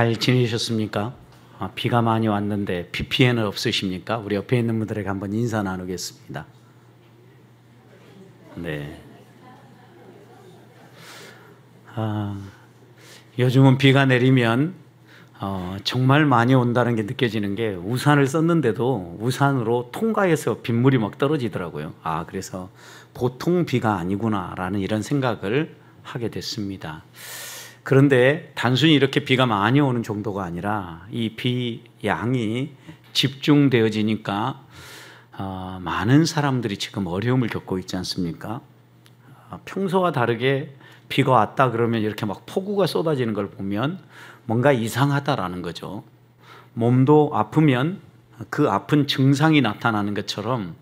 잘 지내셨습니까? 비가 많이 왔는데 비 피해는 없으십니까? 우리 옆에 있는 분들에게 한번 인사 나누겠습니다. 네. 요즘은 비가 내리면 정말 많이 온다는 게 느껴지는 게, 우산을 썼는데도 우산으로 통과해서 빗물이 막 떨어지더라고요. 그래서 보통 비가 아니구나라는 이런 생각을 하게 됐습니다. 그런데 단순히 이렇게 비가 많이 오는 정도가 아니라 이 비 양이 집중되어지니까 많은 사람들이 지금 어려움을 겪고 있지 않습니까? 평소와 다르게 비가 왔다 그러면 이렇게 막 폭우가 쏟아지는 걸 보면 뭔가 이상하다라는 거죠. 몸도 아프면 그 아픈 증상이 나타나는 것처럼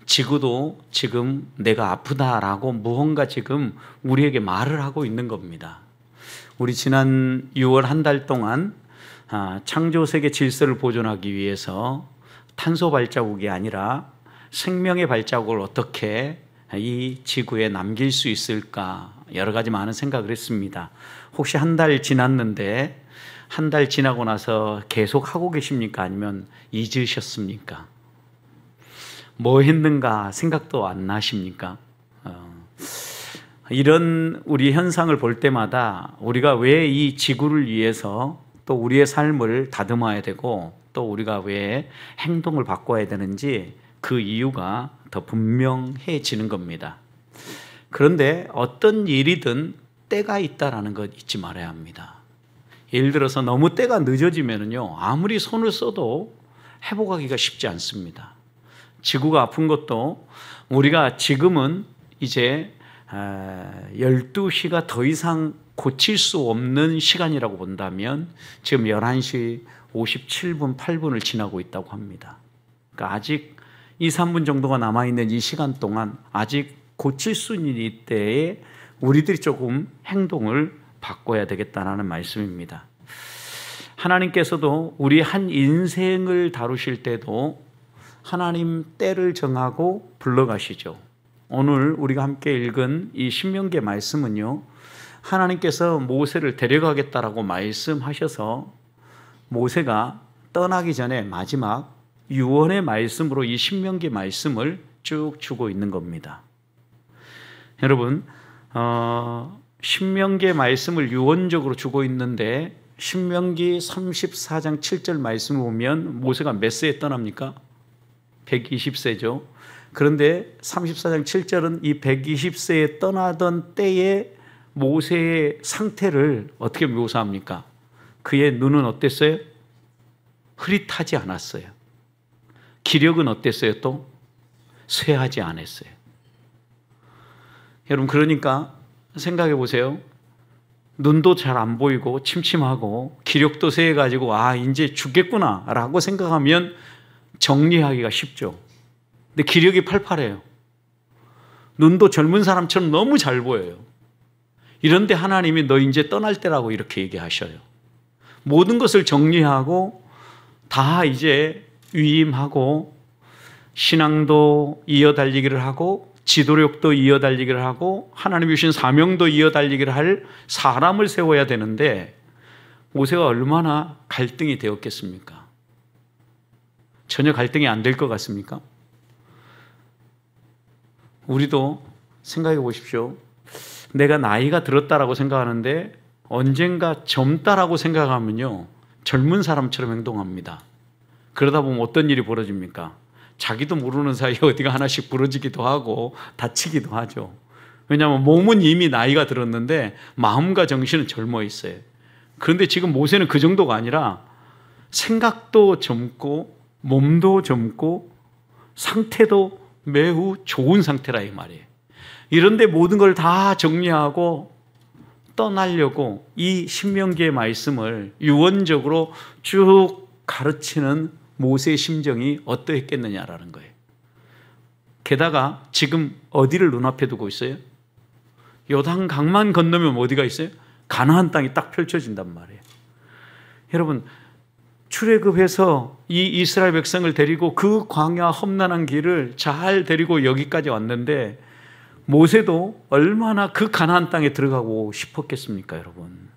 지구도 지금 내가 아프다라고 무언가 지금 우리에게 말을 하고 있는 겁니다. 우리 지난 6월 한 달 동안 창조세계 질서를 보존하기 위해서 탄소 발자국이 아니라 생명의 발자국을 어떻게 이 지구에 남길 수 있을까, 여러 가지 많은 생각을 했습니다. 혹시 한 달 지났는데 한 달 지나고 나서 계속 하고 계십니까? 아니면 잊으셨습니까? 뭐 했는가 생각도 안 나십니까? 이런 우리 현상을 볼 때마다 우리가 왜 이 지구를 위해서 또 우리의 삶을 다듬어야 되고 또 우리가 왜 행동을 바꿔야 되는지 그 이유가 더 분명해지는 겁니다. 그런데 어떤 일이든 때가 있다라는 것 잊지 말아야 합니다. 예를 들어서 너무 때가 늦어지면요, 아무리 손을 써도 회복하기가 쉽지 않습니다. 지구가 아픈 것도 우리가 지금은 이제 12시가 더 이상 고칠 수 없는 시간이라고 본다면 지금 11시 57분 8분을 지나고 있다고 합니다. 그러니까 아직 2, 3분 정도가 남아있는 이 시간 동안 아직 고칠 수 있는 이때에 우리들이 조금 행동을 바꿔야 되겠다는 말씀입니다. 하나님께서도 우리 한 인생을 다루실 때도 하나님 때를 정하고 불러가시죠. 오늘 우리가 함께 읽은 이 신명기의 말씀은요, 하나님께서 모세를 데려가겠다라고 말씀하셔서 모세가 떠나기 전에 마지막 유언의 말씀으로 이 신명기 말씀을 쭉 주고 있는 겁니다. 여러분, 신명기의 말씀을 유언적으로 주고 있는데 신명기 34장 7절 말씀을 보면 모세가 몇 세에 떠납니까? 120세죠. 그런데 34장 7절은 이 120세에 떠나던 때의 모세의 상태를 어떻게 묘사합니까? 그의 눈은 어땠어요? 흐릿하지 않았어요. 기력은 어땠어요? 또 쇠하지 않았어요. 여러분, 그러니까 생각해 보세요. 눈도 잘 안 보이고 침침하고 기력도 쇠해가지고 이제 죽겠구나 라고 생각하면 정리하기가 쉽죠. 근데 기력이 팔팔해요. 눈도 젊은 사람처럼 너무 잘 보여요. 이런데 하나님이 너 이제 떠날 때라고 이렇게 얘기하셔요. 모든 것을 정리하고 다 이제 위임하고 신앙도 이어달리기를 하고 지도력도 이어달리기를 하고 하나님이 주신 사명도 이어달리기를 할 사람을 세워야 되는데 모세가 얼마나 갈등이 되었겠습니까? 전혀 갈등이 안 될 것 같습니까? 우리도 생각해 보십시오. 내가 나이가 들었다라고 생각하는데 언젠가 젊다라고 생각하면요, 젊은 사람처럼 행동합니다. 그러다 보면 어떤 일이 벌어집니까? 자기도 모르는 사이에 어디가 하나씩 부러지기도 하고 다치기도 하죠. 왜냐하면 몸은 이미 나이가 들었는데 마음과 정신은 젊어 있어요. 그런데 지금 모세는 그 정도가 아니라 생각도 젊고 몸도 젊고 상태도 매우 좋은 상태라 이 말이에요. 이런데 모든 걸 다 정리하고 떠나려고 이 신명기의 말씀을 유언적으로 쭉 가르치는 모세의 심정이 어떠했겠느냐라는 거예요. 게다가 지금 어디를 눈앞에 두고 있어요? 요단강만 건너면 어디가 있어요? 가나안 땅이 딱 펼쳐진단 말이에요. 여러분, 출애굽해서 이 이스라엘 백성을 데리고 그 광야 험난한 길을 잘 데리고 여기까지 왔는데 모세도 얼마나 그 가나안 땅에 들어가고 싶었겠습니까, 여러분?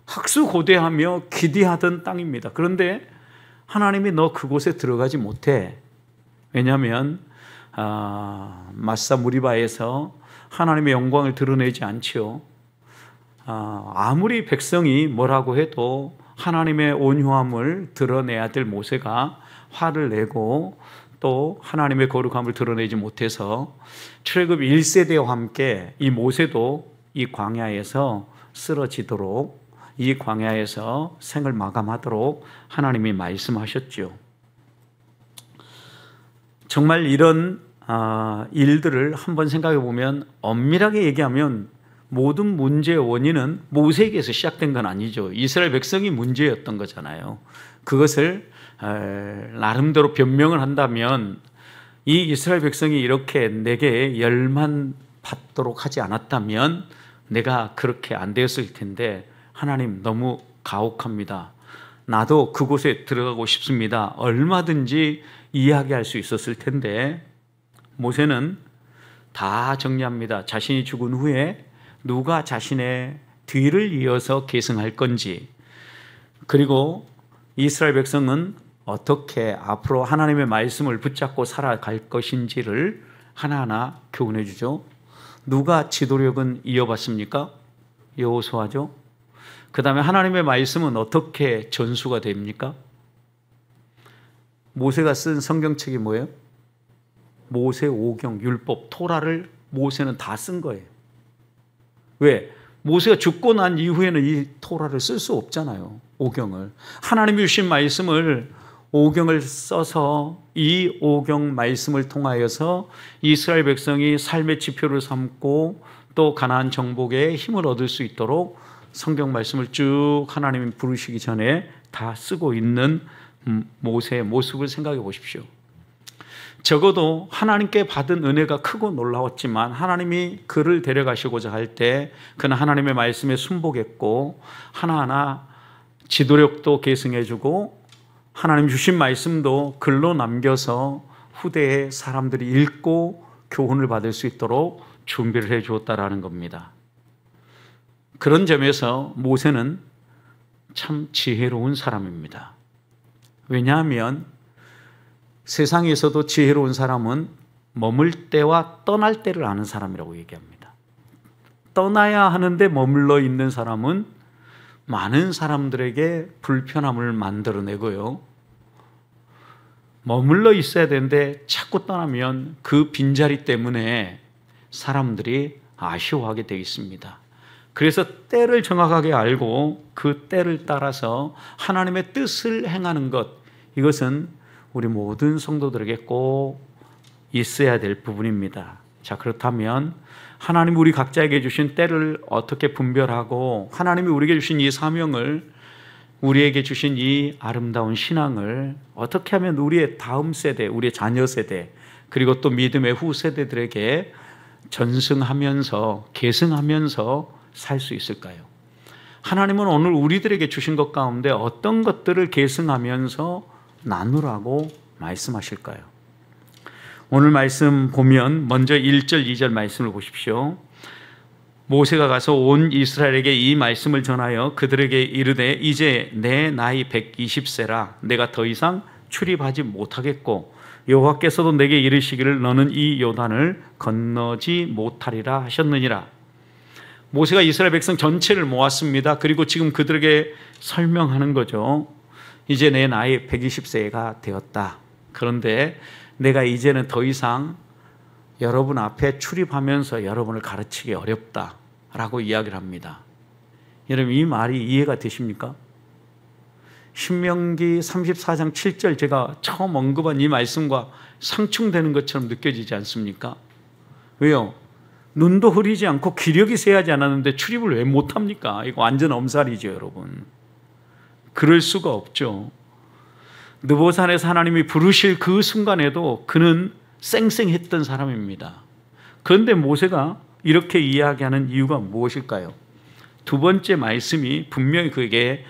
학수고대하며 기디하던 땅입니다. 그런데 하나님이 너 그곳에 들어가지 못해. 왜냐하면 마사 무리바에서 하나님의 영광을 드러내지 않지요. 아무리 백성이 뭐라고 해도 하나님의 온유함을 드러내야 될 모세가 화를 내고 또 하나님의 거룩함을 드러내지 못해서 출애굽 1세대와 함께 이 모세도 이 광야에서 쓰러지도록, 이 광야에서 생을 마감하도록 하나님이 말씀하셨죠. 정말 이런 일들을 한번 생각해 보면, 엄밀하게 얘기하면 모든 문제의 원인은 모세에게서 시작된 건 아니죠. 이스라엘 백성이 문제였던 거잖아요. 그것을 나름대로 변명을 한다면, 이 이스라엘 백성이 이렇게 내게 열만 받도록 하지 않았다면 내가 그렇게 안 되었을 텐데, 하나님 너무 가혹합니다. 나도 그곳에 들어가고 싶습니다. 얼마든지 이야기할 수 있었을 텐데, 모세는 다 정리합니다. 자신이 죽은 후에 누가 자신의 뒤를 이어서 계승할 건지, 그리고 이스라엘 백성은 어떻게 앞으로 하나님의 말씀을 붙잡고 살아갈 것인지를 하나하나 교훈해 주죠. 누가 지도력은 이어받습니까? 여호수아죠. 그 다음에 하나님의 말씀은 어떻게 전수가 됩니까? 모세가 쓴 성경책이 뭐예요? 모세오경, 율법, 토라를 모세는 다 쓴 거예요. 왜? 모세가 죽고 난 이후에는 이 토라를 쓸 수 없잖아요. 오경을. 하나님이 주신 말씀을, 오경을 써서 이 오경 말씀을 통하여서 이스라엘 백성이 삶의 지표를 삼고 또 가나안 정복에 힘을 얻을 수 있도록 성경 말씀을 쭉 하나님이 부르시기 전에 다 쓰고 있는 모세의 모습을 생각해 보십시오. 적어도 하나님께 받은 은혜가 크고 놀라웠지만, 하나님이 그를 데려가시고자 할 때 그는 하나님의 말씀에 순복했고 하나하나 지도력도 계승해주고 하나님 주신 말씀도 글로 남겨서 후대에 사람들이 읽고 교훈을 받을 수 있도록 준비를 해 주었다라는 겁니다. 그런 점에서 모세는 참 지혜로운 사람입니다. 왜냐하면 세상에서도 지혜로운 사람은 머물 때와 떠날 때를 아는 사람이라고 얘기합니다. 떠나야 하는데 머물러 있는 사람은 많은 사람들에게 불편함을 만들어내고요, 머물러 있어야 되는데 자꾸 떠나면 그 빈자리 때문에 사람들이 아쉬워하게 되어 있습니다. 그래서 때를 정확하게 알고 그 때를 따라서 하나님의 뜻을 행하는 것, 이것은 우리 모든 성도들에게 꼭 있어야 될 부분입니다. 자, 그렇다면 하나님이 우리 각자에게 주신 때를 어떻게 분별하고, 하나님이 우리에게 주신 이 사명을, 우리에게 주신 이 아름다운 신앙을 어떻게 하면 우리의 다음 세대, 우리의 자녀 세대, 그리고 또 믿음의 후 세대들에게 전승하면서 계승하면서 살 수 있을까요? 하나님은 오늘 우리들에게 주신 것 가운데 어떤 것들을 계승하면서 나누라고 말씀하실까요? 오늘 말씀 보면 먼저 1절, 2절 말씀을 보십시오. 모세가 가서 온 이스라엘에게 이 말씀을 전하여 그들에게 이르되, 이제 내 나이 120세라 내가 더 이상 출입하지 못하겠고 여호와께서도 내게 이르시기를 너는 이 요단을 건너지 못하리라 하셨느니라. 모세가 이스라엘 백성 전체를 모았습니다. 그리고 지금 그들에게 설명하는 거죠. 이제 내 나이 120세가 되었다. 그런데 내가 이제는 더 이상 여러분 앞에 출입하면서 여러분을 가르치기 어렵다라고 이야기를 합니다. 여러분, 이 말이 이해가 되십니까? 신명기 34장 7절 제가 처음 언급한 이 말씀과 상충되는 것처럼 느껴지지 않습니까? 왜요? 눈도 흐리지 않고 기력이 쇠하지 않았는데 출입을 왜 못합니까? 이거 완전 엄살이죠, 여러분. 그럴 수가 없죠. 느보산에서 하나님이 부르실 그 순간에도 그는 쌩쌩했던 사람입니다. 그런데 모세가 이렇게 이야기하는 이유가 무엇일까요? 두 번째 말씀이 분명히 그에게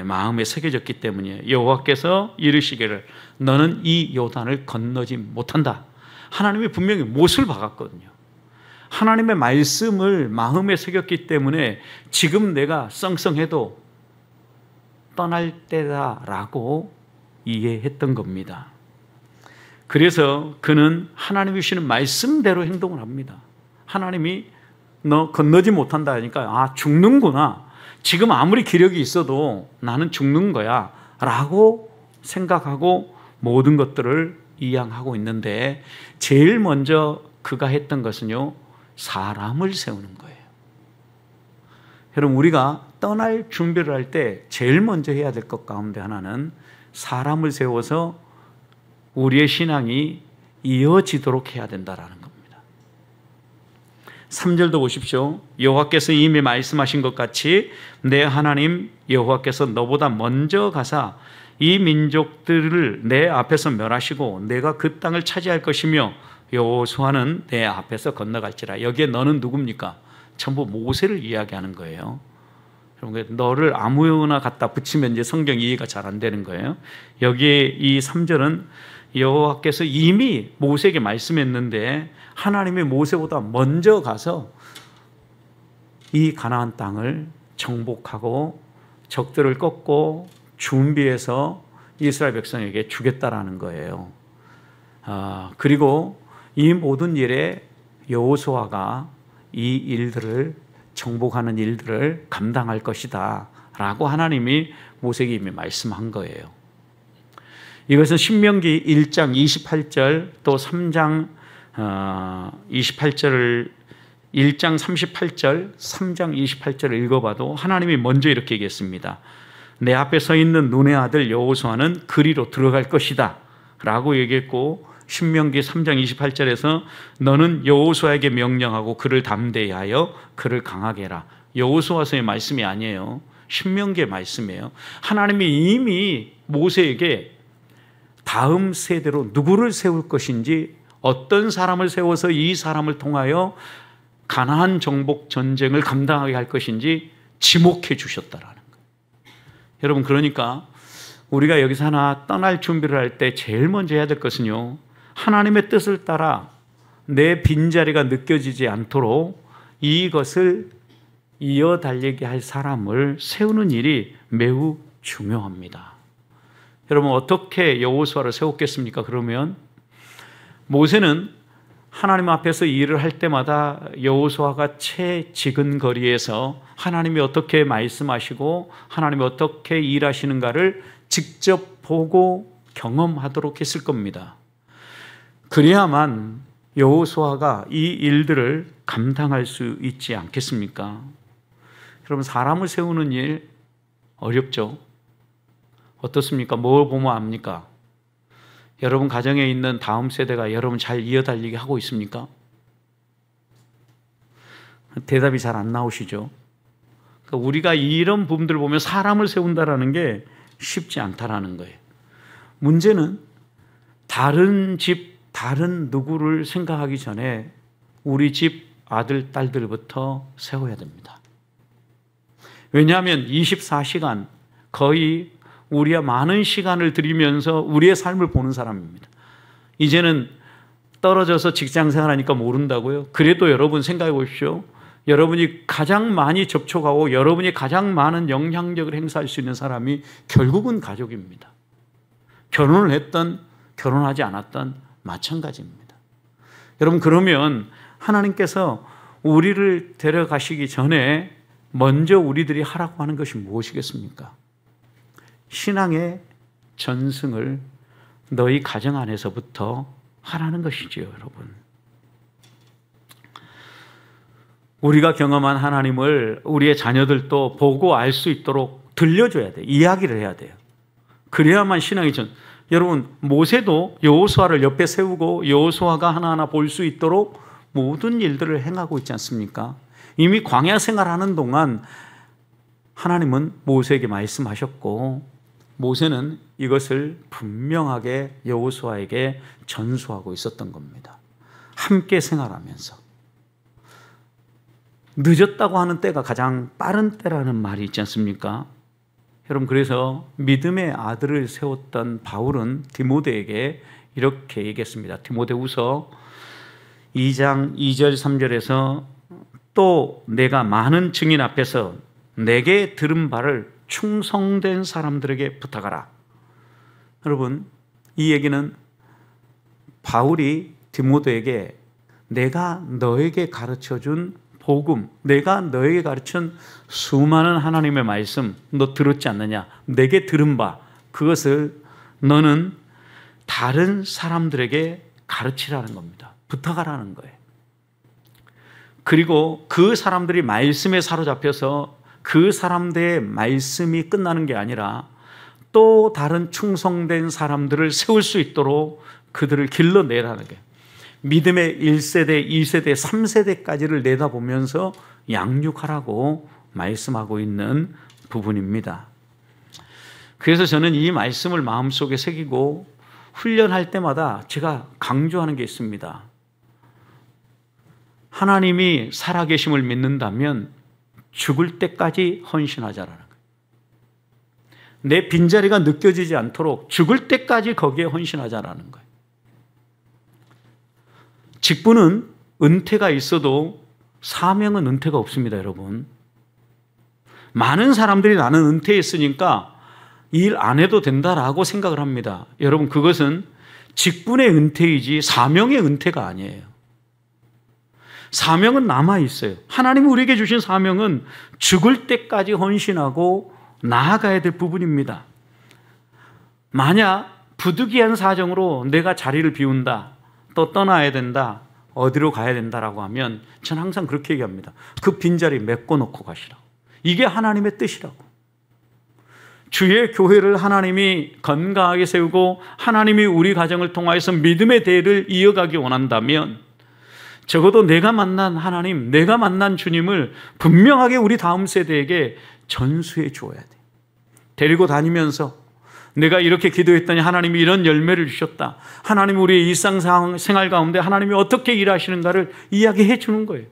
마음에 새겨졌기 때문이에요. 여호와께서 이르시기를 너는 이 요단을 건너지 못한다. 하나님이 분명히 못을 박았거든요. 하나님의 말씀을 마음에 새겼기 때문에 지금 내가 썽썽해도 떠날 때다라고 이해했던 겁니다. 그래서 그는 하나님이 주시는 말씀대로 행동을 합니다. 하나님이 너 건너지 못한다 하니까 아, 죽는구나. 지금 아무리 기력이 있어도 나는 죽는 거야 라고 생각하고 모든 것들을 이양하고 있는데, 제일 먼저 그가 했던 것은요, 사람을 세우는 거예요. 여러분, 우리가 떠날 준비를 할 때 제일 먼저 해야 될 것 가운데 하나는 사람을 세워서 우리의 신앙이 이어지도록 해야 된다라는 겁니다. 3절도 보십시오. 여호와께서 이미 말씀하신 것 같이 내 하나님 여호와께서 너보다 먼저 가사 이 민족들을 내 앞에서 멸하시고 내가 그 땅을 차지할 것이며 여호수아는 내 앞에서 건너갈지라. 여기에 너는 누굽니까? 전부 모세를 이야기하는 거예요. 너를 아무나 갖다 붙이면 이제 성경 이해가 잘 안 되는 거예요. 여기에 이 3절은 여호와께서 이미 모세에게 말씀했는데 하나님이 모세보다 먼저 가서 이 가나안 땅을 정복하고 적들을 꺾고 준비해서 이스라엘 백성에게 주겠다라는 거예요. 그리고 이 모든 일에 여호수아가 이 일들을 정복하는 일들을 감당할 것이다 라고 하나님이 모세에게 이미 말씀한 거예요. 이것은 신명기 1장 28절 또 3장 28절을 1장 38절 3장 28절을 읽어봐도 하나님이 먼저 이렇게 얘기했습니다. 내 앞에 서 있는 눈의 아들 여호수아는 그리로 들어갈 것이다 라고 얘기했고, 신명기 3장 28절에서 너는 여호수아에게 명령하고 그를 담대히 하여 그를 강하게 해라. 여호수아서의 말씀이 아니에요. 신명기의 말씀이에요. 하나님이 이미 모세에게 다음 세대로 누구를 세울 것인지, 어떤 사람을 세워서 이 사람을 통하여 가나안 정복 전쟁을 감당하게 할 것인지 지목해 주셨다라는 거예요. 여러분, 그러니까 우리가 여기서 하나 떠날 준비를 할 때 제일 먼저 해야 될 것은요, 하나님의 뜻을 따라 내 빈자리가 느껴지지 않도록 이것을 이어달리게 할 사람을 세우는 일이 매우 중요합니다. 여러분, 어떻게 여호수아를 세웠겠습니까? 그러면 모세는 하나님 앞에서 일을 할 때마다 여호수아가 채지근거리에서 하나님이 어떻게 말씀하시고 하나님이 어떻게 일하시는가를 직접 보고 경험하도록 했을 겁니다. 그래야만 여호수아가 이 일들을 감당할 수 있지 않겠습니까? 여러분, 사람을 세우는 일 어렵죠? 어떻습니까? 뭘 보면 압니까? 여러분 가정에 있는 다음 세대가 여러분 잘 이어달리게 하고 있습니까? 대답이 잘 안 나오시죠? 그러니까 우리가 이런 부분들을 보면 사람을 세운다라는 게 쉽지 않다라는 거예요. 문제는 다른 집, 다른 누구를 생각하기 전에 우리 집 아들, 딸들부터 세워야 됩니다. 왜냐하면 24시간 거의 우리가 많은 시간을 들이면서 우리의 삶을 보는 사람입니다. 이제는 떨어져서 직장 생활하니까 모른다고요? 그래도 여러분 생각해 보십시오. 여러분이 가장 많이 접촉하고 여러분이 가장 많은 영향력을 행사할 수 있는 사람이 결국은 가족입니다. 결혼을 했던 결혼하지 않았던 마찬가지입니다. 여러분, 그러면 하나님께서 우리를 데려가시기 전에 먼저 우리들이 하라고 하는 것이 무엇이겠습니까? 신앙의 전승을 너희 가정 안에서부터 하라는 것이지요, 여러분. 우리가 경험한 하나님을 우리의 자녀들도 보고 알 수 있도록 들려줘야 돼요. 이야기를 해야 돼요. 그래야만 신앙이 여러분, 모세도 여호수아를 옆에 세우고 여호수아가 하나하나 볼 수 있도록 모든 일들을 행하고 있지 않습니까? 이미 광야 생활하는 동안 하나님은 모세에게 말씀하셨고 모세는 이것을 분명하게 여호수아에게 전수하고 있었던 겁니다. 함께 생활하면서. 늦었다고 하는 때가 가장 빠른 때라는 말이 있지 않습니까? 여러분, 그래서 믿음의 아들을 세웠던 바울은 디모데에게 이렇게 얘기했습니다. 디모데후서 2장 2절 3절에서 또 내가 많은 증인 앞에서 내게 들은 바를 충성된 사람들에게 부탁하라. 여러분, 이 얘기는 바울이 디모데에게 내가 너에게 가르쳐준 복음, 내가 너에게 가르친 수많은 하나님의 말씀 너 들었지 않느냐? 내게 들은 바 그것을 너는 다른 사람들에게 가르치라는 겁니다. 부탁하라는 거예요. 그리고 그 사람들이 말씀에 사로잡혀서 그 사람들의 말씀이 끝나는 게 아니라 또 다른 충성된 사람들을 세울 수 있도록 그들을 길러내라는 거예요. 믿음의 1세대, 2세대, 3세대까지를 내다보면서 양육하라고 말씀하고 있는 부분입니다. 그래서 저는 이 말씀을 마음속에 새기고 훈련할 때마다 제가 강조하는 게 있습니다. 하나님이 살아계심을 믿는다면 죽을 때까지 헌신하자라는 거예요. 내 빈자리가 느껴지지 않도록 죽을 때까지 거기에 헌신하자라는 거예요. 직분은 은퇴가 있어도 사명은 은퇴가 없습니다, 여러분. 많은 사람들이 나는 은퇴했으니까 일 안 해도 된다라고 생각을 합니다. 여러분, 그것은 직분의 은퇴이지 사명의 은퇴가 아니에요. 사명은 남아있어요. 하나님이 우리에게 주신 사명은 죽을 때까지 헌신하고 나아가야 될 부분입니다. 만약 부득이한 사정으로 내가 자리를 비운다, 또 떠나야 된다, 어디로 가야 된다라고 하면 저는 항상 그렇게 얘기합니다. 그 빈자리 메꿔놓고 가시라고. 이게 하나님의 뜻이라고. 주의 교회를 하나님이 건강하게 세우고 하나님이 우리 가정을 통하여서 믿음의 대를 이어가기 원한다면 적어도 내가 만난 하나님, 내가 만난 주님을 분명하게 우리 다음 세대에게 전수해 주어야 돼. 데리고 다니면서 내가 이렇게 기도했더니 하나님이 이런 열매를 주셨다. 하나님이 우리의 일상생활 가운데 하나님이 어떻게 일하시는가를 이야기해 주는 거예요.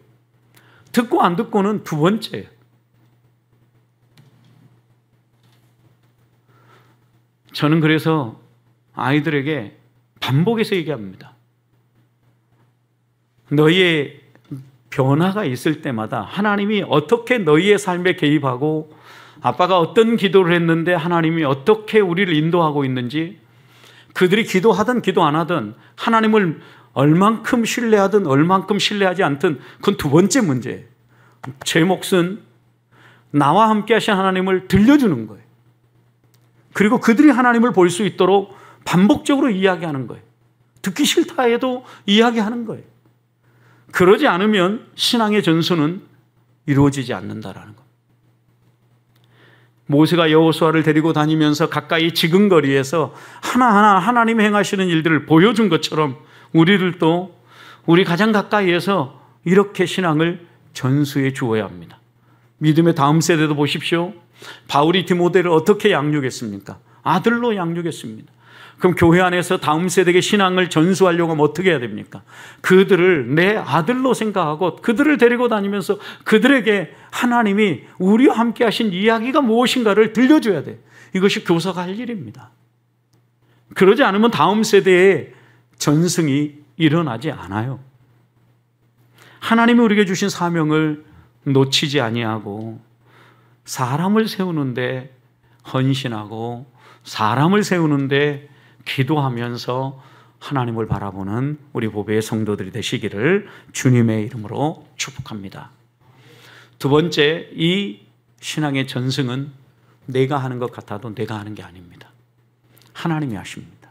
듣고 안 듣고는 두 번째예요. 저는 그래서 아이들에게 반복해서 얘기합니다. 너희의 변화가 있을 때마다 하나님이 어떻게 너희의 삶에 개입하고 아빠가 어떤 기도를 했는데 하나님이 어떻게 우리를 인도하고 있는지, 그들이 기도하든 기도 안 하든 하나님을 얼만큼 신뢰하든 얼만큼 신뢰하지 않든 그건 두 번째 문제예요. 제 몫은 나와 함께 하신 하나님을 들려주는 거예요. 그리고 그들이 하나님을 볼 수 있도록 반복적으로 이야기하는 거예요. 듣기 싫다 해도 이야기하는 거예요. 그러지 않으면 신앙의 전수는 이루어지지 않는다라는 겁니다. 모세가 여호수아를 데리고 다니면서 가까이 지근거리에서 하나하나 하나님이 행하시는 일들을 보여준 것처럼 우리들도 우리 가장 가까이에서 이렇게 신앙을 전수해 주어야 합니다. 믿음의 다음 세대도 보십시오. 바울이 디모데를 어떻게 양육했습니까? 아들로 양육했습니다. 그럼 교회 안에서 다음 세대에게 신앙을 전수하려고 하면 어떻게 해야 됩니까? 그들을 내 아들로 생각하고 그들을 데리고 다니면서 그들에게 하나님이 우리와 함께 하신 이야기가 무엇인가를 들려줘야 돼. 이것이 교사가 할 일입니다. 그러지 않으면 다음 세대의 전승이 일어나지 않아요. 하나님이 우리에게 주신 사명을 놓치지 아니하고 사람을 세우는데 헌신하고 사람을 세우는데 기도하면서 하나님을 바라보는 우리 보배의 성도들이 되시기를 주님의 이름으로 축복합니다. 두 번째, 이 신앙의 전승은 내가 하는 것 같아도 내가 하는 게 아닙니다. 하나님이 하십니다.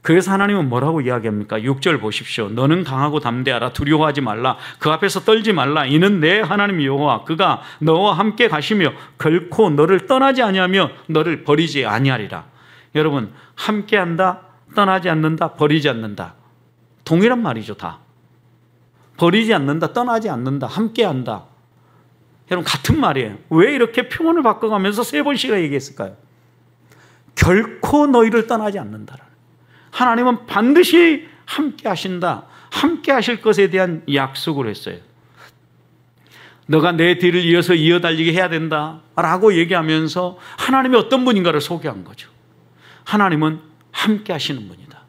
그래서 하나님은 뭐라고 이야기합니까? 6절 보십시오. 너는 강하고 담대하라. 두려워하지 말라. 그 앞에서 떨지 말라. 이는 내 하나님 여호와 그가 너와 함께 가시며 결코 너를 떠나지 아니하며 너를 버리지 아니하리라. 여러분, 함께한다, 떠나지 않는다, 버리지 않는다. 동일한 말이죠, 다. 버리지 않는다, 떠나지 않는다, 함께한다. 여러분, 같은 말이에요. 왜 이렇게 표현을 바꿔가면서 세 번씩이나 얘기했을까요? 결코 너희를 떠나지 않는다라는. 하나님은 반드시 함께 하신다, 함께 하실 것에 대한 약속을 했어요. 너가 내 뒤를 이어서 이어달리게 해야 된다 라고 얘기하면서 하나님이 어떤 분인가를 소개한 거죠. 하나님은 함께 하시는 분이다.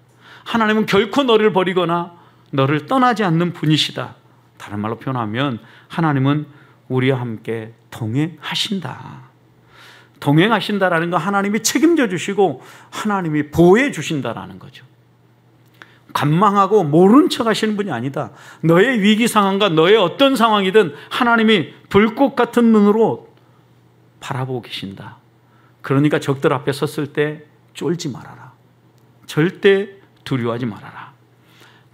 하나님은 결코 너를 버리거나 너를 떠나지 않는 분이시다. 다른 말로 표현하면 하나님은 우리와 함께 동행하신다. 동행하신다라는 거 하나님이 책임져 주시고 하나님이 보호해 주신다라는 거죠. 간망하고 모른 척 하시는 분이 아니다. 너의 위기 상황과 너의 어떤 상황이든 하나님이 불꽃 같은 눈으로 바라보고 계신다. 그러니까 적들 앞에 섰을 때 쫄지 말아라. 절대 두려워하지 말아라.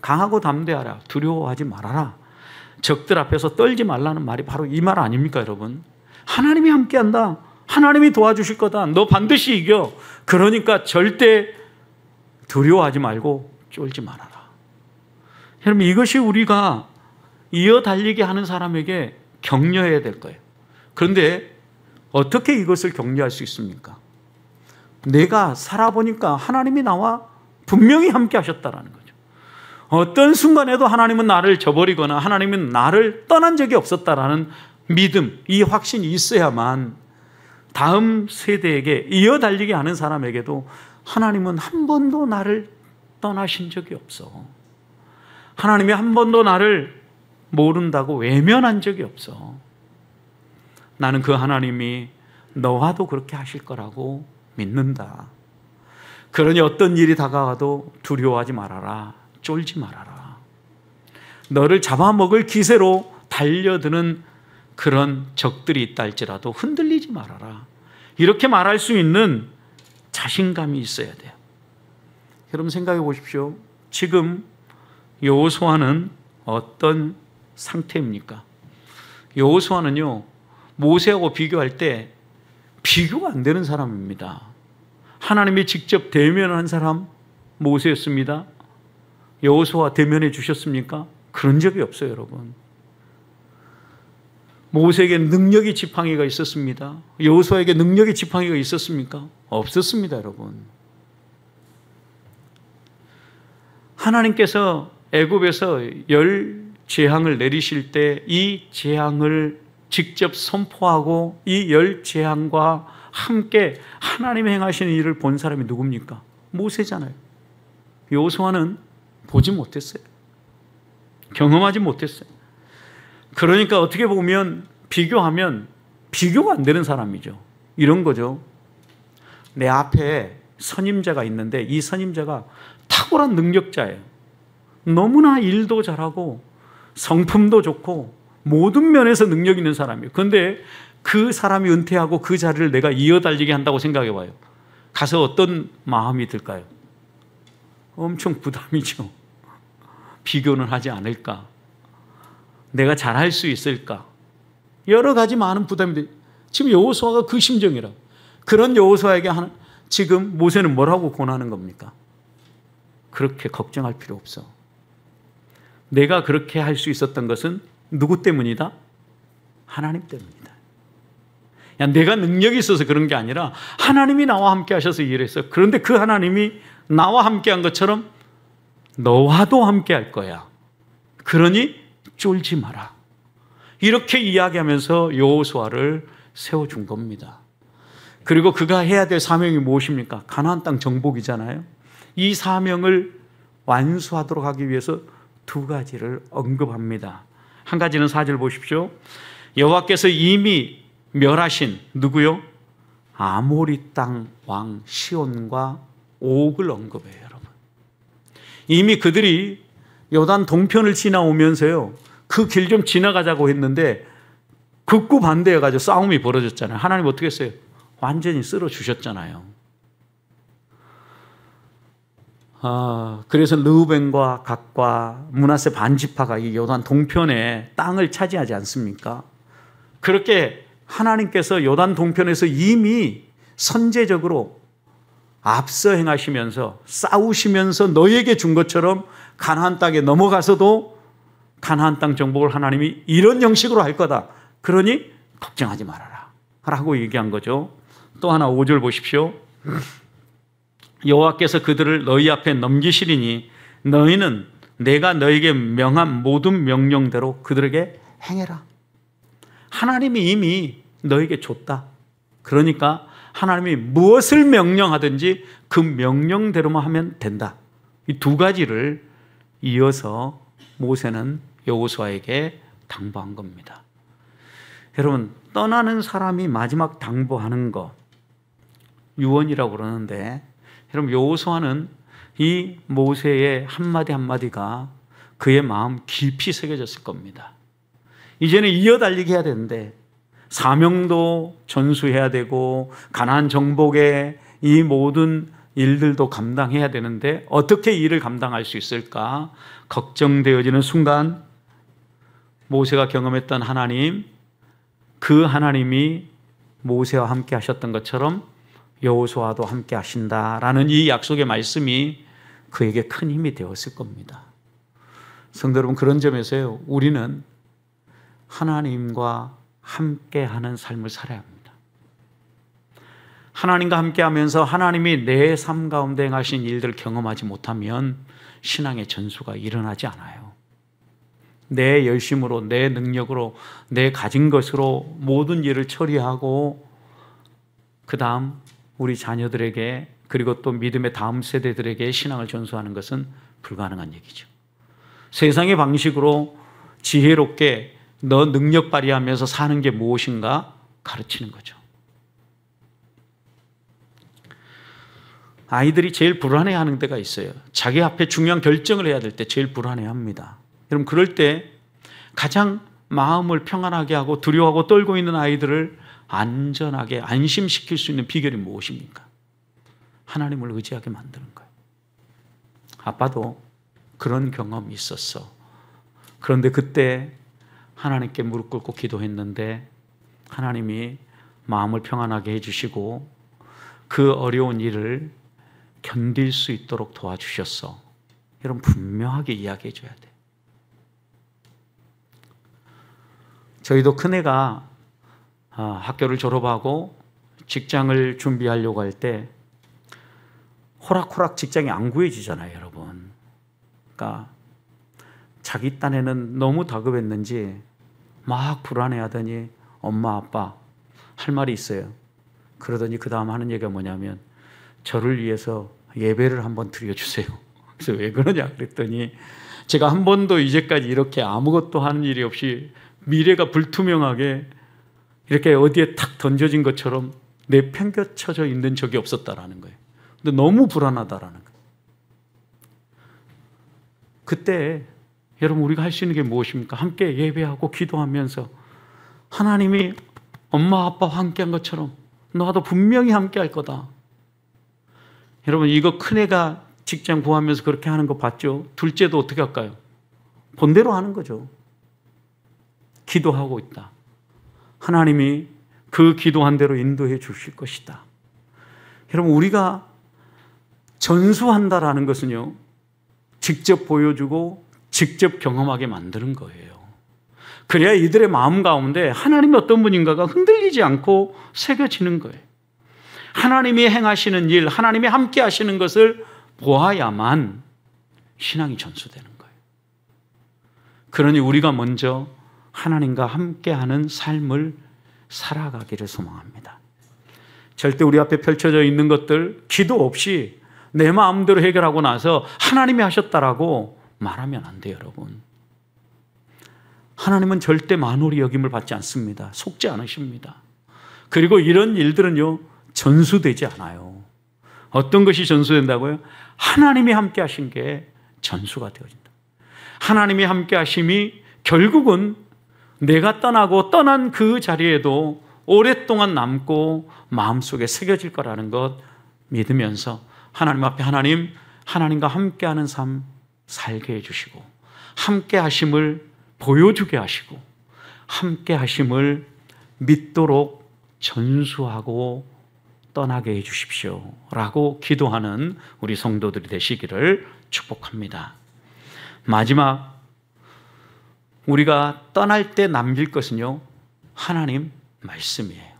강하고 담대하라. 두려워하지 말아라. 적들 앞에서 떨지 말라는 말이 바로 이 말 아닙니까, 여러분? 하나님이 함께한다. 하나님이 도와주실 거다. 너 반드시 이겨. 그러니까 절대 두려워하지 말고 쫄지 말아라. 여러분, 이것이 우리가 이어 달리게 하는 사람에게 격려해야 될 거예요. 그런데 어떻게 이것을 격려할 수 있습니까? 내가 살아보니까 하나님이 나와 분명히 함께 하셨다라는 거죠. 어떤 순간에도 하나님은 나를 저버리거나 하나님은 나를 떠난 적이 없었다라는 믿음, 이 확신이 있어야만 다음 세대에게 이어 달리게 하는 사람에게도 하나님은 한 번도 나를 떠나신 적이 없어. 하나님이 한 번도 나를 모른다고 외면한 적이 없어. 나는 그 하나님이 너와도 그렇게 하실 거라고 믿는다. 그러니 어떤 일이 다가와도 두려워하지 말아라. 쫄지 말아라. 너를 잡아먹을 기세로 달려드는 그런 적들이 있다 할지라도 흔들리지 말아라. 이렇게 말할 수 있는 자신감이 있어야 돼요. 여러분 생각해 보십시오. 지금 여호수아는 어떤 상태입니까? 여호수아는요, 모세하고 비교할 때 비교가 안 되는 사람입니다. 하나님이 직접 대면한 사람 모세였습니다. 여호수아 대면해 주셨습니까? 그런 적이 없어요, 여러분. 모세에게 능력의 지팡이가 있었습니다. 여호수아에게 능력의 지팡이가 있었습니까? 없었습니다, 여러분. 하나님께서 애굽에서 10 재앙을 내리실 때 이 재앙을 직접 선포하고 이 10 재앙과 함께 하나님 행하시는 일을 본 사람이 누굽니까? 모세잖아요. 여호수아는 보지 못했어요. 경험하지 못했어요. 그러니까 어떻게 보면 비교하면 비교가 안 되는 사람이죠. 이런 거죠. 내 앞에 선임자가 있는데 이 선임자가 탁월한 능력자예요. 너무나 일도 잘하고 성품도 좋고 모든 면에서 능력 있는 사람이에요. 그런데 그 사람이 은퇴하고 그 자리를 내가 이어달리게 한다고 생각해 봐요. 가서 어떤 마음이 들까요? 엄청 부담이죠. 비교는 하지 않을까? 내가 잘할 수 있을까? 여러 가지 많은 부담이 돼요. 지금 여호수아가 그 심정이라. 그런 여호수아에게 지금 모세는 뭐라고 권하는 겁니까? 그렇게 걱정할 필요 없어. 내가 그렇게 할 수 있었던 것은 누구 때문이다? 하나님 때문이다. 야, 내가 능력이 있어서 그런 게 아니라 하나님이 나와 함께 하셔서 일했어. 그런데 그 하나님이 나와 함께 한 것처럼 너와도 함께 할 거야. 그러니 쫄지 마라. 이렇게 이야기하면서 여호수아를 세워준 겁니다. 그리고 그가 해야 될 사명이 무엇입니까? 가나안 땅 정복이잖아요. 이 사명을 완수하도록 하기 위해서 2가지를 언급합니다. 한 가지는 4절 보십시오. 여호와께서 이미 멸하신 누구요? 아모리 땅 왕 시온과 옥을 언급해요, 여러분. 이미 그들이 요단 동편을 지나오면서요, 그 길 좀 지나가자고 했는데 극구 반대해가지고 싸움이 벌어졌잖아요. 하나님 어떻게 했어요? 완전히 쓸어 주셨잖아요. 그래서 르우벤과 갓과 므낫세 반지파가 이 요단 동편에 땅을 차지하지 않습니까? 그렇게 하나님께서 요단 동편에서 이미 선제적으로 앞서 행하시면서 싸우시면서 너에게 준 것처럼 가나안 땅에 넘어가서도 가나안 땅 정복을 하나님이 이런 형식으로 할 거다. 그러니 걱정하지 말아라 라고 얘기한 거죠. 또 하나 5절 보십시오. 여호와께서 그들을 너희 앞에 넘기시리니 너희는 내가 너에게 명한 모든 명령대로 그들에게 행해라. 하나님이 이미 너에게 줬다. 그러니까 하나님이 무엇을 명령하든지 그 명령대로만 하면 된다. 이 2가지를 이어서 모세는 여호수아에게 당부한 겁니다. 여러분, 떠나는 사람이 마지막 당부하는 것, 유언이라고 그러는데, 여러분 여호수아는 이 모세의 한마디 한마디가 그의 마음 깊이 새겨졌을 겁니다. 이제는 이어달리게 해야 되는데, 사명도 전수해야 되고 가나안 정복의 이 모든 일들도 감당해야 되는데 어떻게 이 일을 감당할 수 있을까 걱정되어지는 순간, 모세가 경험했던 하나님, 그 하나님이 모세와 함께 하셨던 것처럼 여호수아도 함께 하신다라는 이 약속의 말씀이 그에게 큰 힘이 되었을 겁니다. 성도 여러분, 그런 점에서요, 우리는 하나님과 함께하는 삶을 살아야 합니다. 하나님과 함께하면서 하나님이 내 삶 가운데 행하신 일들을 경험하지 못하면 신앙의 전수가 일어나지 않아요. 내 열심으로, 내 능력으로, 내 가진 것으로 모든 일을 처리하고 그 다음 우리 자녀들에게, 그리고 또 믿음의 다음 세대들에게 신앙을 전수하는 것은 불가능한 얘기죠. 세상의 방식으로 지혜롭게 너 능력 발휘하면서 사는 게 무엇인가 가르치는 거죠. 아이들이 제일 불안해하는 때가 있어요. 자기 앞에 중요한 결정을 해야 될 때 제일 불안해합니다. 여러분, 그럴 때 가장 마음을 평안하게 하고 두려워하고 떨고 있는 아이들을 안전하게 안심시킬 수 있는 비결이 무엇입니까? 하나님을 의지하게 만드는 거예요. 아빠도 그런 경험이 있었어. 그런데 그때 하나님께 무릎 꿇고 기도했는데 하나님이 마음을 평안하게 해주시고 그 어려운 일을 견딜 수 있도록 도와주셨어. 여러분, 분명하게 이야기해 줘야 돼. 저희도 큰애가 학교를 졸업하고 직장을 준비하려고 할 때 호락호락 직장이 안 구해지잖아요, 여러분. 그러니까 자기 딴에는 너무 다급했는지 막 불안해하더니 엄마, 아빠 할 말이 있어요. 그러더니 그 다음 하는 얘기가 뭐냐면 저를 위해서 예배를 한번 드려주세요. 그래서 왜 그러냐 그랬더니 제가 한 번도 이제까지 이렇게 아무것도 하는 일이 없이 미래가 불투명하게 이렇게 어디에 탁 던져진 것처럼 내팽겨쳐져 있는 적이 없었다라는 거예요. 근데 너무 불안하다라는 거예요. 그때 여러분, 우리가 할 수 있는 게 무엇입니까? 함께 예배하고 기도하면서 하나님이 엄마 아빠와 함께한 것처럼 너도 분명히 함께할 거다. 여러분, 이거 큰애가 직장 구하면서 그렇게 하는 거 봤죠? 둘째도 어떻게 할까요? 본대로 하는 거죠. 기도하고 있다. 하나님이 그 기도한 대로 인도해 주실 것이다. 여러분, 우리가 전수한다라는 것은요, 직접 보여주고 직접 경험하게 만드는 거예요. 그래야 이들의 마음 가운데 하나님이 어떤 분인가가 흔들리지 않고 새겨지는 거예요. 하나님이 행하시는 일, 하나님이 함께 하시는 것을 보아야만 신앙이 전수되는 거예요. 그러니 우리가 먼저 하나님과 함께하는 삶을 살아가기를 소망합니다. 절대 우리 앞에 펼쳐져 있는 것들 기도 없이 내 마음대로 해결하고 나서 하나님이 하셨다라고 말하면 안 돼요, 여러분. 하나님은 절대 만홀히 여김을 받지 않습니다. 속지 않으십니다. 그리고 이런 일들은요, 전수되지 않아요. 어떤 것이 전수된다고요? 하나님이 함께 하신 게 전수가 되어진다. 하나님이 함께 하심이 결국은 내가 떠나고 떠난 그 자리에도 오랫동안 남고 마음속에 새겨질 거라는 것 믿으면서 하나님 앞에 하나님과 함께하는 삶 살게 해주시고 함께 하심을 보여주게 하시고 함께 하심을 믿도록 전수하고 떠나게 해주십시오 라고 기도하는 우리 성도들이 되시기를 축복합니다. 마지막, 우리가 떠날 때 남길 것은요, 하나님 말씀이에요.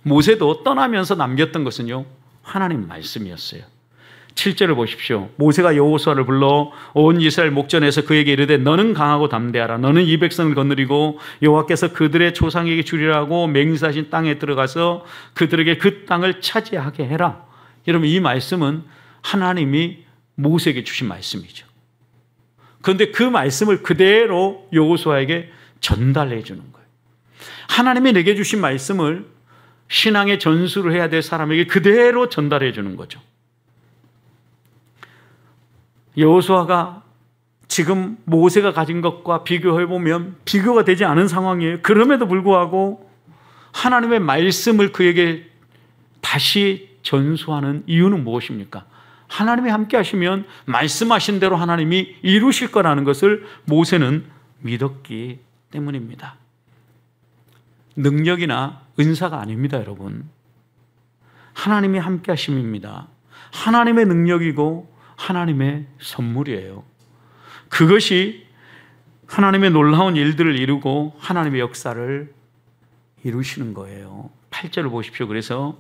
모세도 떠나면서 남겼던 것은요, 하나님 말씀이었어요. 7절을 보십시오. 모세가 여호수아를 불러 온 이스라엘 목전에서 그에게 이르되 너는 강하고 담대하라. 너는 이 백성을 거느리고 여호와께서 그들의 조상에게 주리라고 맹세하신 땅에 들어가서 그들에게 그 땅을 차지하게 해라. 여러분, 이 말씀은 하나님이 모세에게 주신 말씀이죠. 그런데 그 말씀을 그대로 여호수아에게 전달해 주는 거예요. 하나님이 내게 주신 말씀을 신앙의 전수를 해야 될 사람에게 그대로 전달해 주는 거죠. 여호수아가 지금 모세가 가진 것과 비교해 보면 비교가 되지 않은 상황이에요. 그럼에도 불구하고 하나님의 말씀을 그에게 다시 전수하는 이유는 무엇입니까? 하나님이 함께 하시면 말씀하신 대로 하나님이 이루실 거라는 것을 모세는 믿었기 때문입니다. 능력이나 은사가 아닙니다, 여러분. 하나님이 함께 하심입니다. 하나님의 능력이고 하나님의 선물이에요. 그것이 하나님의 놀라운 일들을 이루고 하나님의 역사를 이루시는 거예요. 8절을 보십시오. 그래서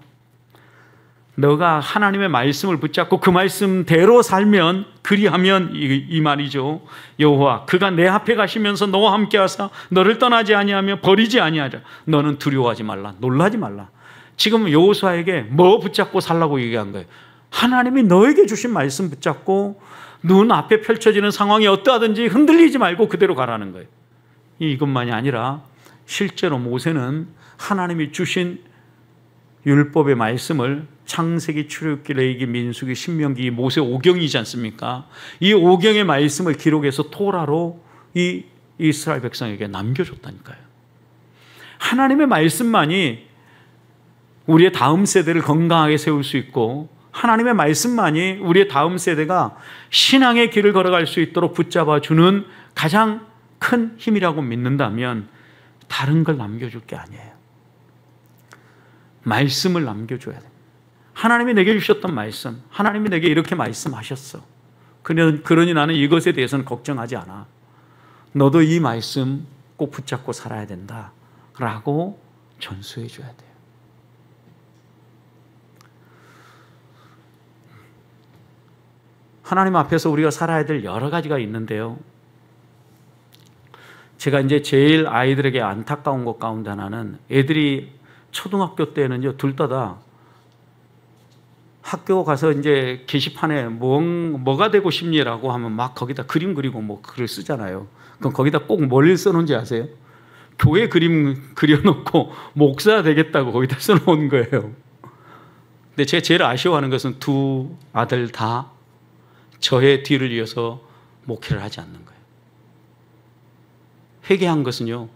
너가 하나님의 말씀을 붙잡고 그 말씀대로 살면, 그리하면 이 말이죠. 여호와 그가 내 앞에 가시면서 너와 함께 하사 너를 떠나지 아니하며 버리지 아니하리라. 너는 두려워하지 말라, 놀라지 말라. 지금 여호수아에게 뭐 붙잡고 살라고 얘기한 거예요? 하나님이 너에게 주신 말씀 붙잡고 눈 앞에 펼쳐지는 상황이 어떠하든지 흔들리지 말고 그대로 가라는 거예요. 이것만이 아니라 실제로 모세는 하나님이 주신 율법의 말씀을 창세기, 출애굽기, 레위기, 민수기, 신명기, 모세 5경이지 않습니까? 이 5경의 말씀을 기록해서 토라로 이 이스라엘 백성에게 남겨줬다니까요. 하나님의 말씀만이 우리의 다음 세대를 건강하게 세울 수 있고, 하나님의 말씀만이 우리의 다음 세대가 신앙의 길을 걸어갈 수 있도록 붙잡아주는 가장 큰 힘이라고 믿는다면 다른 걸 남겨줄 게 아니에요. 말씀을 남겨줘야 돼요. 하나님이 내게 주셨던 말씀, 하나님이 내게 이렇게 말씀하셨어. 그러니 나는 이것에 대해서는 걱정하지 않아. 너도 이 말씀 꼭 붙잡고 살아야 된다 라고 전수해 줘야 돼요. 하나님 앞에서 우리가 살아야 될 여러 가지가 있는데요, 제가 이제 제일 아이들에게 안타까운 것 가운데 하나는, 애들이 초등학교 때는요, 둘 다 학교 가서 이제 게시판에 뭐가 되고 싶니라고 하면 막 거기다 그림 그리고 뭐 글을 쓰잖아요. 그럼 거기다 꼭 뭘 써놓은지 아세요? 교회 그림 그려놓고 목사 되겠다고 거기다 써놓은 거예요. 근데 제가 제일 아쉬워하는 것은 두 아들 다 저의 뒤를 이어서 목회를 하지 않는 거예요. 회개한 것은요,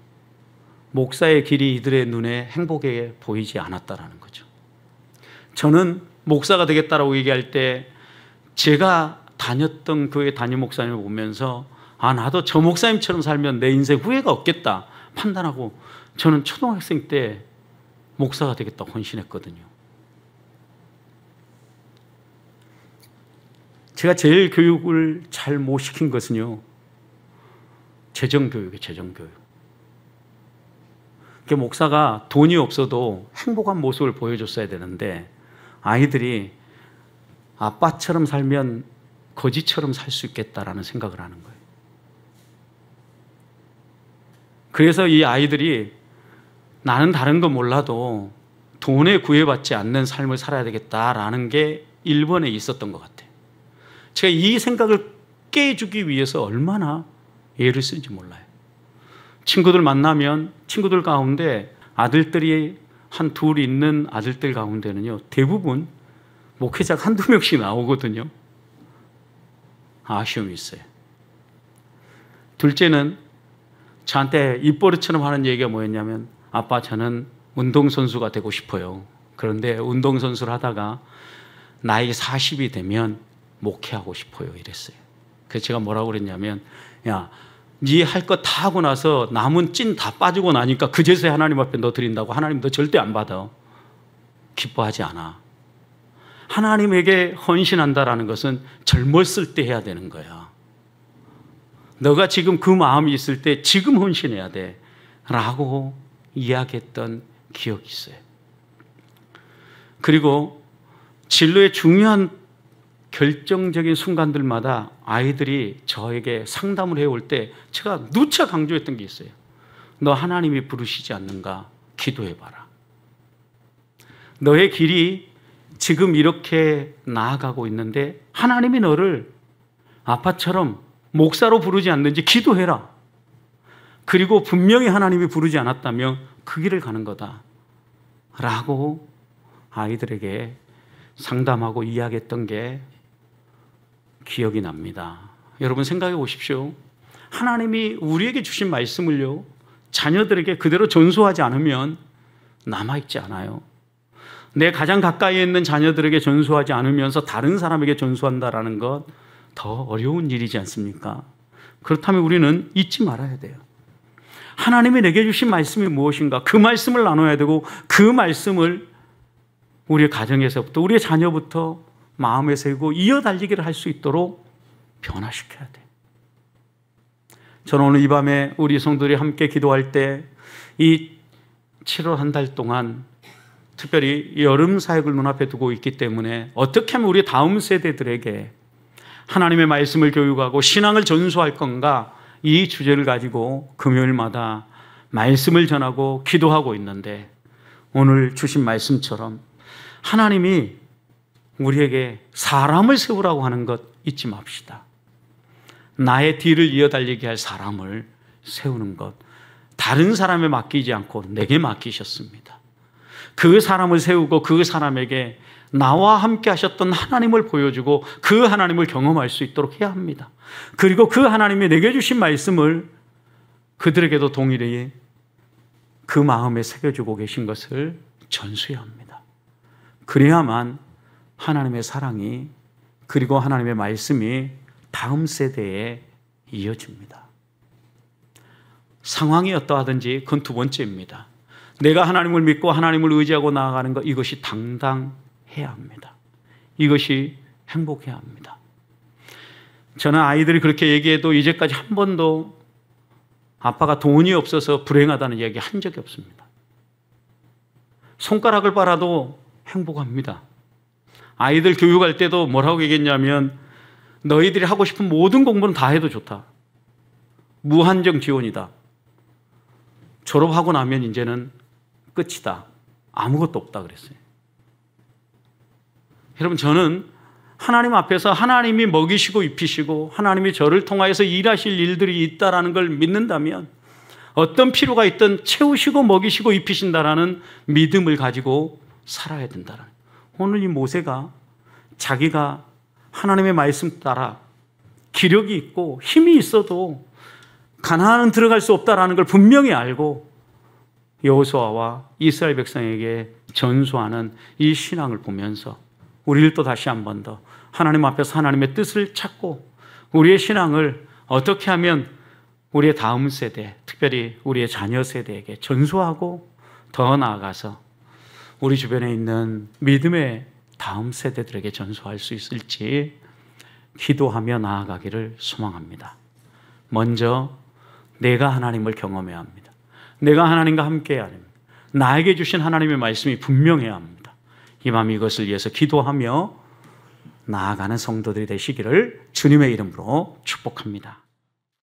목사의 길이 이들의 눈에 행복해 보이지 않았다라는 거죠. 저는 목사가 되겠다라고 얘기할 때 제가 다녔던 교회 담임 목사님을 보면서 나도 저 목사님처럼 살면 내 인생 후회가 없겠다 판단하고 저는 초등학생 때 목사가 되겠다 헌신했거든요. 제가 제일 교육을 잘 못 시킨 것은요, 재정교육이에요. 재정교육. 목사가 돈이 없어도 행복한 모습을 보여줬어야 되는데 아이들이 아빠처럼 살면 거지처럼 살 수 있겠다라는 생각을 하는 거예요. 그래서 이 아이들이 나는 다른 거 몰라도 돈에 구애받지 않는 삶을 살아야 되겠다라는 게 1번에 있었던 것 같아요. 제가 이 생각을 깨주기 위해서 얼마나 애를 쓴지 몰라요. 친구들 만나면 친구들 가운데 아들들이 한 둘 있는 아들들 가운데는요, 대부분 목회자가 한두 명씩 나오거든요. 아쉬움이 있어요. 둘째는 저한테 입버릇처럼 하는 얘기가 뭐였냐면, 아빠 저는 운동선수가 되고 싶어요. 그런데 운동선수를 하다가 나이 40이 되면 목회하고 싶어요 이랬어요. 그래서 제가 뭐라고 그랬냐면, 야, 네 할 거 다 하고 나서 남은 찐 다 빠지고 나니까 그제서야 하나님 앞에 너 드린다고. 하나님 너 절대 안 받아. 기뻐하지 않아. 하나님에게 헌신한다라는 것은 젊었을 때 해야 되는 거야. 너가 지금 그 마음이 있을 때 지금 헌신해야 돼 라고 이야기했던 기억이 있어요. 그리고 진로의 중요한 결정적인 순간들마다 아이들이 저에게 상담을 해올 때 제가 누차 강조했던 게 있어요. 너 하나님이 부르시지 않는가? 기도해봐라. 너의 길이 지금 이렇게 나아가고 있는데 하나님이 너를 아빠처럼 목사로 부르지 않는지 기도해라. 그리고 분명히 하나님이 부르지 않았다면 그 길을 가는 거다 라고 아이들에게 상담하고 이야기했던 게 기억이 납니다. 여러분 생각해 보십시오. 하나님이 우리에게 주신 말씀을요, 자녀들에게 그대로 전수하지 않으면 남아있지 않아요. 내 가장 가까이에 있는 자녀들에게 전수하지 않으면서 다른 사람에게 전수한다라는 것 더 어려운 일이지 않습니까? 그렇다면 우리는 잊지 말아야 돼요. 하나님이 내게 주신 말씀이 무엇인가? 그 말씀을 나눠야 되고 그 말씀을 우리의 가정에서부터 우리의 자녀부터 마음에 새고 이어달리기를 할 수 있도록 변화시켜야 돼요. 저는 오늘 이 밤에 우리 성도들이 함께 기도할 때 이 7월 한 달 동안 특별히 여름 사역을 눈앞에 두고 있기 때문에 어떻게 하면 우리 다음 세대들에게 하나님의 말씀을 교육하고 신앙을 전수할 건가, 이 주제를 가지고 금요일마다 말씀을 전하고 기도하고 있는데, 오늘 주신 말씀처럼 하나님이 우리에게 사람을 세우라고 하는 것 잊지 맙시다. 나의 뒤를 이어달리게 할 사람을 세우는 것, 다른 사람에 맡기지 않고 내게 맡기셨습니다. 그 사람을 세우고 그 사람에게 나와 함께 하셨던 하나님을 보여주고 그 하나님을 경험할 수 있도록 해야 합니다. 그리고 그 하나님이 내게 주신 말씀을 그들에게도 동일히 그 마음에 새겨주고 계신 것을 전수해야 합니다. 그래야만 하나님의 사랑이, 그리고 하나님의 말씀이 다음 세대에 이어집니다. 상황이 어떠하든지 그건 두 번째입니다. 내가 하나님을 믿고 하나님을 의지하고 나아가는 것, 이것이 당당해야 합니다. 이것이 행복해야 합니다. 저는 아이들이 그렇게 얘기해도 이제까지 한 번도 아빠가 돈이 없어서 불행하다는 이야기 한 적이 없습니다. 손가락을 빨아도 행복합니다. 아이들 교육할 때도 뭐라고 얘기했냐면, 너희들이 하고 싶은 모든 공부는 다 해도 좋다. 무한정 지원이다. 졸업하고 나면 이제는 끝이다. 아무것도 없다 그랬어요. 여러분, 저는 하나님 앞에서 하나님이 먹이시고 입히시고 하나님이 저를 통하여서 일하실 일들이 있다라는 걸 믿는다면, 어떤 필요가 있든 채우시고 먹이시고 입히신다라는 믿음을 가지고 살아야 된다는. 오늘 이 모세가 자기가 하나님의 말씀 따라 기력이 있고 힘이 있어도 가나안은 들어갈 수 없다라는 걸 분명히 알고 여호수아와 이스라엘 백성에게 전수하는 이 신앙을 보면서 우리를 또 다시 한 번 더 하나님 앞에서 하나님의 뜻을 찾고 우리의 신앙을 어떻게 하면 우리의 다음 세대, 특별히 우리의 자녀 세대에게 전수하고 더 나아가서 우리 주변에 있는 믿음의 다음 세대들에게 전수할 수 있을지 기도하며 나아가기를 소망합니다. 먼저 내가 하나님을 경험해야 합니다. 내가 하나님과 함께해야 합니다. 나에게 주신 하나님의 말씀이 분명해야 합니다. 이 밤 이것을 위해서 기도하며 나아가는 성도들이 되시기를 주님의 이름으로 축복합니다.